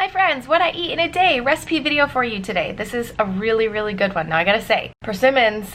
friends, what I eat in a day recipe video for you today. This is a really good one. Now I gotta say, persimmons,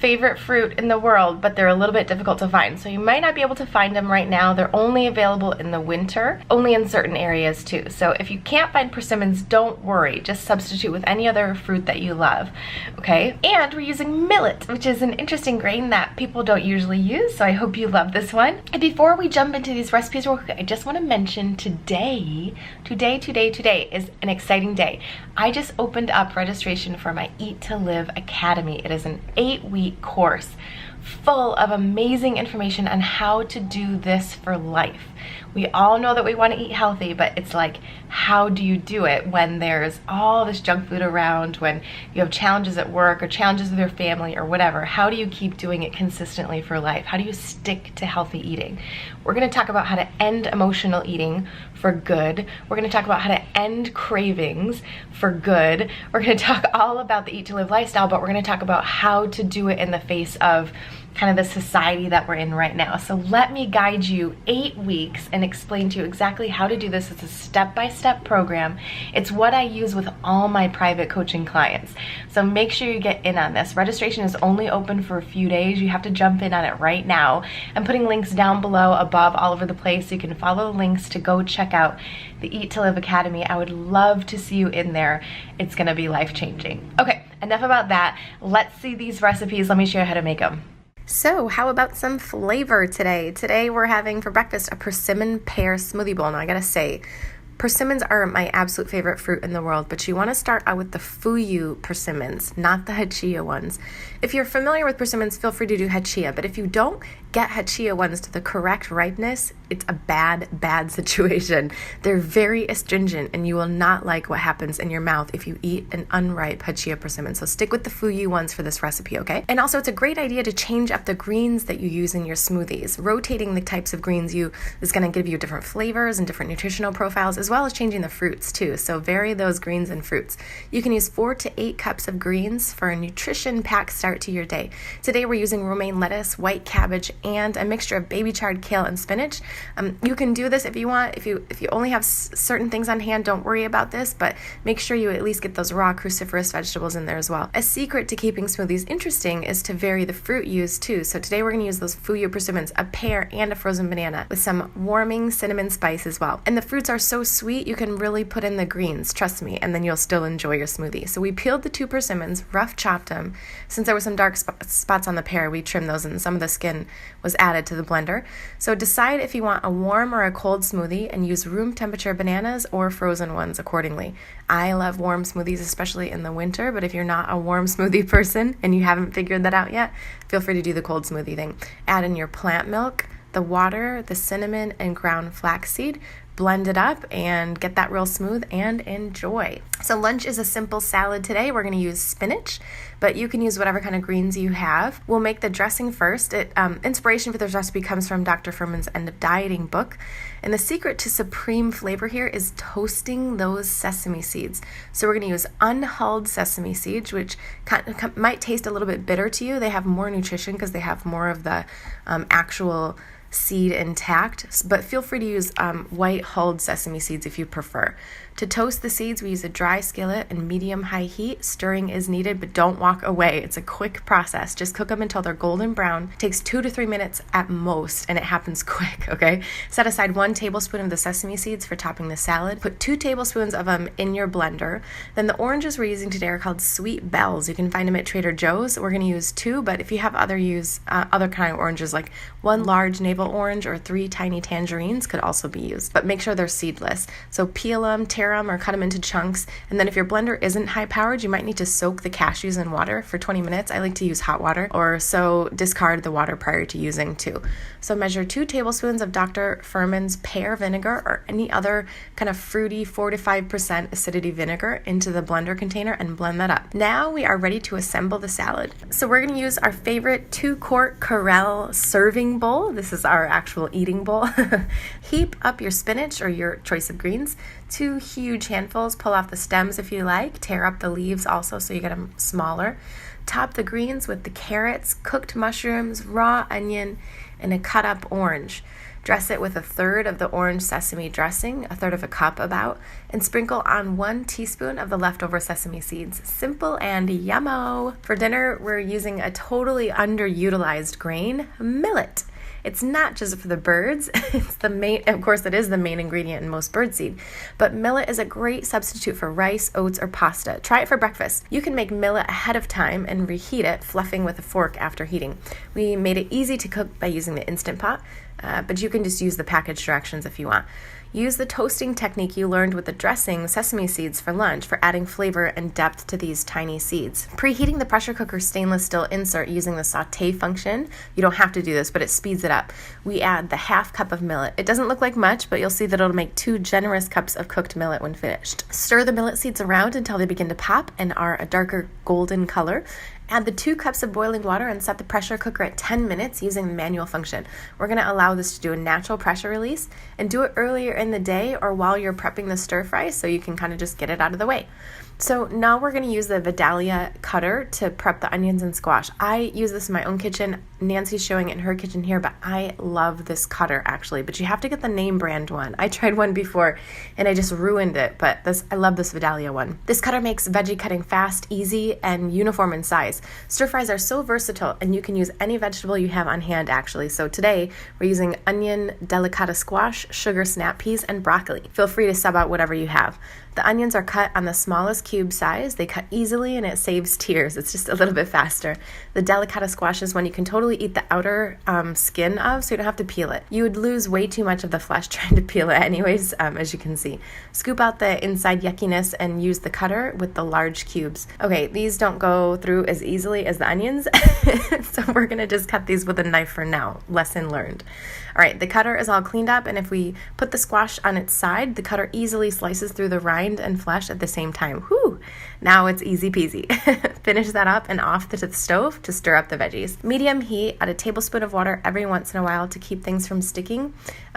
favorite fruit in the world, but they're a little bit difficult to find. So you might not be able to find them right now. They're only available in the winter, only in certain areas too. So if you can't find persimmons, don't worry. Just substitute with any other fruit that you love, okay? And we're using millet, which is an interesting grain that people don't usually use, so I hope you love this one. And before we jump into these recipes real quick, I just want to mention today is an exciting day. I just opened up registration for my Eat to Live Academy. It is an 8-week course full of amazing information on how to do this for life. We all know that we want to eat healthy, but it's like, how do you do it when there's all this junk food around, when you have challenges at work or challenges with your family or whatever? How do you keep doing it consistently for life? How do you stick to healthy eating? We're going to talk about how to end emotional eating for good. We're going to talk about how to end cravings for good. We're going to talk all about the Eat to Live lifestyle, but we're going to talk about how to do it in the face of kind of the society that we're in right now. So let me guide you 8 weeks and explain to you exactly how to do this. It's a step-by-step program. It's what I use with all my private coaching clients. So make sure you get in on this. Registration is only open for a few days. You have to jump in on it right now. I'm putting links down below, above, all over the place, so you can follow the links to go check out the Eat to Live Academy. I would love to see you in there. It's gonna be life-changing. Okay, enough about that. Let's see these recipes. Let me show you how to make them. So how about some flavor today? Today we're having for breakfast a persimmon pear smoothie bowl. Now I gotta say, persimmons are my absolute favorite fruit in the world, but you want to start out with the fuyu persimmons, not the hachia ones. If you're familiar with persimmons, feel free to do hachia, but if you don't get hachia ones to the correct ripeness, it's a bad situation. They're very astringent, and you will not like what happens in your mouth if you eat an unripe hachia persimmon. So stick with the fuyu ones for this recipe, okay? And also, it's a great idea to change up the greens that you use in your smoothies. Rotating the types of greens is going to give you different flavors and different nutritional profiles, as well as changing the fruits too. So vary those greens and fruits. You can use 4 to 8 cups of greens for a nutrition-packed start to your day. Today we're using romaine lettuce, white cabbage, and a mixture of baby chard, kale, and spinach. You can do this if you want. If you only have certain things on hand, don't worry about this, but make sure you at least get those raw cruciferous vegetables in there as well. A secret to keeping smoothies interesting is to vary the fruit used too. So today we're going to use those fuyu persimmons, a pear, and a frozen banana with some warming cinnamon spice as well. And the fruits are so sweet, you can really put in the greens, trust me, and then you'll still enjoy your smoothie. So we peeled the 2 persimmons, rough chopped them. Since there were some dark spots on the pear, we trimmed those, and some of the skin was added to the blender. So decide if you want a warm or a cold smoothie and use room temperature bananas or frozen ones accordingly. I love warm smoothies, especially in the winter, but if you're not a warm smoothie person and you haven't figured that out yet, feel free to do the cold smoothie thing. Add in your plant milk, the water, the cinnamon, and ground flaxseed. Blend it up and get that real smooth and enjoy. So lunch is a simple salad today. We're going to use spinach, but you can use whatever kind of greens you have. We'll make the dressing first. Inspiration for this recipe comes from Dr. Fuhrman's End of Dieting book. And the secret to supreme flavor here is toasting those sesame seeds. So we're going to use unhulled sesame seeds, which might taste a little bit bitter to you. They have more nutrition because they have more of the actual seed intact, but feel free to use white hulled sesame seeds if you prefer. To toast the seeds, we use a dry skillet and medium-high heat. Stirring is needed, but don't walk away. It's a quick process. Just cook them until they're golden brown. It takes 2 to 3 minutes at most, and it happens quick, okay? Set aside 1 tablespoon of the sesame seeds for topping the salad. Put 2 tablespoons of them in your blender. Then the oranges we're using today are called Sweet Bells. You can find them at Trader Joe's. We're going to use 2, but if you have other kind of oranges, like 1 large navel orange or 3 tiny tangerines could also be used, but make sure they're seedless. So peel them, tear them, or cut them into chunks. And then if your blender isn't high powered, you might need to soak the cashews in water for 20 minutes. I like to use hot water, or so discard the water prior to using too. So measure 2 tablespoons of Dr. Fuhrman's pear vinegar or any other kind of fruity 4 to 5% acidity vinegar into the blender container and blend that up. Now we are ready to assemble the salad. So we're going to use our favorite 2-quart Corelle serving bowl. This is our actual eating bowl. Heap up your spinach or your choice of greens. 2 huge handfuls. Pull off the stems if you like. Tear up the leaves also so you get them smaller. Top the greens with the carrots, cooked mushrooms, raw onion, and a cut up orange. Dress it with 1/3 of the orange sesame dressing, 1/3 of a cup about, and sprinkle on 1 teaspoon of the leftover sesame seeds. Simple and yummo. For dinner, we're using a totally underutilized grain, millet. It's not just for the birds, it's the main, of course it is the main ingredient in most birdseed, but millet is a great substitute for rice, oats, or pasta. Try it for breakfast. You can make millet ahead of time and reheat it, fluffing with a fork after heating. We made it easy to cook by using the Instant Pot, but you can just use the package directions if you want. Use the toasting technique you learned with the dressing sesame seeds for lunch for adding flavor and depth to these tiny seeds. Preheating the pressure cooker stainless steel insert using the saute function. You don't have to do this, but it speeds it up. We add the 1/2 cup of millet. It doesn't look like much, but you'll see that it'll make 2 generous cups of cooked millet when finished. Stir the millet seeds around until they begin to pop and are a darker golden color. Add the 2 cups of boiling water and set the pressure cooker at 10 minutes using the manual function. We're going to allow this to do a natural pressure release and do it earlier in the day or while you're prepping the stir fry so you can kind of just get it out of the way. So now we're going to use the Vidalia cutter to prep the onions and squash. I use this in my own kitchen. Nancy's showing it in her kitchen here, but I love this cutter actually, but you have to get the name brand one. I tried one before and I just ruined it, but I love this Vidalia one. This cutter makes veggie cutting fast, easy, and uniform in size. Stir fries are so versatile and you can use any vegetable you have on hand actually. So today we're using onion, delicata squash, sugar snap peas, and broccoli. Feel free to sub out whatever you have. The onions are cut on the smallest cube size. They cut easily and it saves tears. It's just a little bit faster. The delicata squash is one you can totally eat the outer skin of, so you don't have to peel it. You would lose way too much of the flesh trying to peel it anyways, as you can see. Scoop out the inside yuckiness and use the cutter with the large cubes. Okay, these don't go through as easily as the onions, so we're gonna just cut these with a knife for now. Lesson learned. All right, the cutter is all cleaned up, and if we put the squash on its side, the cutter easily slices through the rind and flesh at the same time. Whew! Now it's easy peasy. Finish that up and off to the stove to stir up the veggies. Medium heat, add a tablespoon of water every once in a while to keep things from sticking.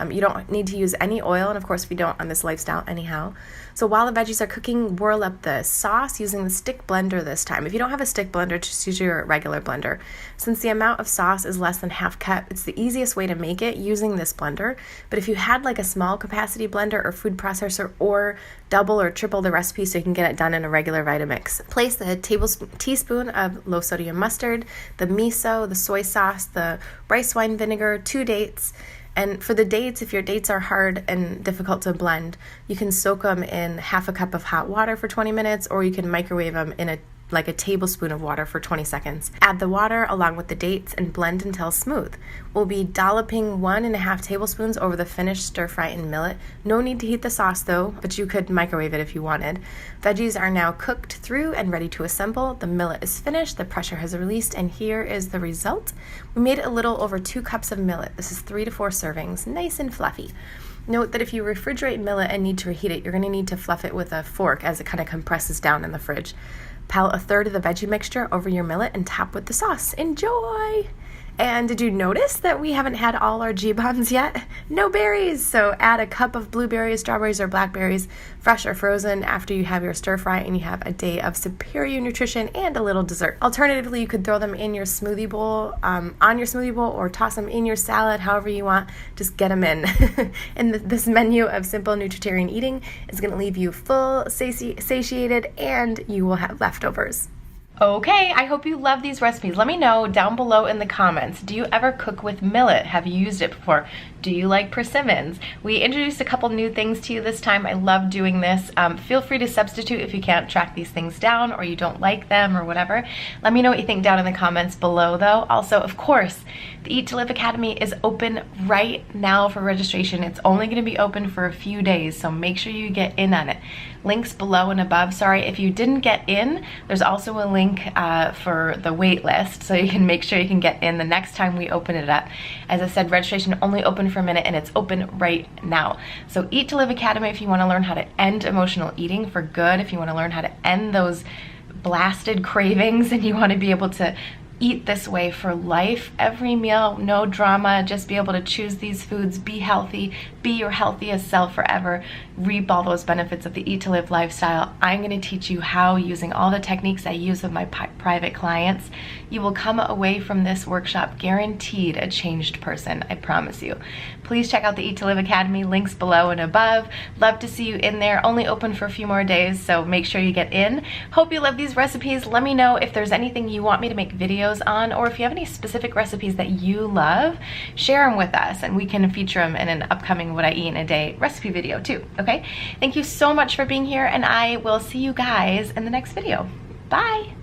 You don't need to use any oil, and of course we don't on this lifestyle anyhow. So while the veggies are cooking, whirl up the sauce using the stick blender this time. If you don't have a stick blender, just use your regular blender. Since the amount of sauce is less than 1/2 cup, it's the easiest way to make it using this blender. But if you had like a small capacity blender or food processor, or double or triple the recipe so you can get it done in a regular Vitamix. Place the teaspoon of low sodium mustard, the miso, the soy sauce, the rice wine vinegar, 2 dates. And for the dates, if your dates are hard and difficult to blend, you can soak them in 1/2 cup of hot water for 20 minutes, or you can microwave them in a tablespoon of water for 20 seconds. Add the water along with the dates and blend until smooth. We'll be dolloping 1.5 tablespoons over the finished stir fry in millet. No need to heat the sauce though, but you could microwave it if you wanted. Veggies are now cooked through and ready to assemble. The millet is finished, the pressure has released, and here is the result. We made a little over 2 cups of millet. This is 3 to 4 servings, nice and fluffy. Note that if you refrigerate millet and need to reheat it, you're going to need to fluff it with a fork as it kind of compresses down in the fridge. Pile 1/3 of the veggie mixture over your millet and top with the sauce. Enjoy! And did you notice that we haven't had all our G-bombs yet? No berries! So add a cup of blueberries, strawberries, or blackberries, fresh or frozen, after you have your stir fry, and you have a day of superior nutrition and a little dessert. Alternatively, you could throw them in your smoothie bowl, or toss them in your salad, however you want. Just get them in. And this menu of simple nutritarian eating is going to leave you full, satiated, and you will have leftovers. Okay, I hope you love these recipes. Let me know down below in the comments. Do you ever cook with millet? Have you used it before? Do you like persimmons? We introduced a couple new things to you this time. I love doing this. Feel free to substitute if you can't track these things down or you don't like them or whatever. Let me know what you think down in the comments below though. Also, of course, the Eat to Live Academy is open right now for registration. It's only going to be open for a few days, so make sure you get in on it. Links below and above. Sorry, if you didn't get in, there's also a link for the wait list, so you can make sure you can get in the next time we open it up. As I said, registration only open for a minute, and it's open right now. So Eat to Live Academy if you want to learn how to end emotional eating for good, if you want to learn how to end those blasted cravings and you want to be able to eat this way for life, every meal, no drama, just be able to choose these foods, be healthy, be your healthiest self forever, reap all those benefits of the Eat to Live lifestyle. I'm going to teach you how, using all the techniques I use with my private clients, you will come away from this workshop guaranteed a changed person, I promise you. Please check out the Eat to Live Academy, links below and above. Love to see you in there, only open for a few more days, so make sure you get in. Hope you love these recipes. Let me know if there's anything you want me to make videos on, or if you have any specific recipes that you love, share them with us and we can feature them in an upcoming What I Eat in a Day recipe video too, okay? Thank you so much for being here, and I will see you guys in the next video. Bye!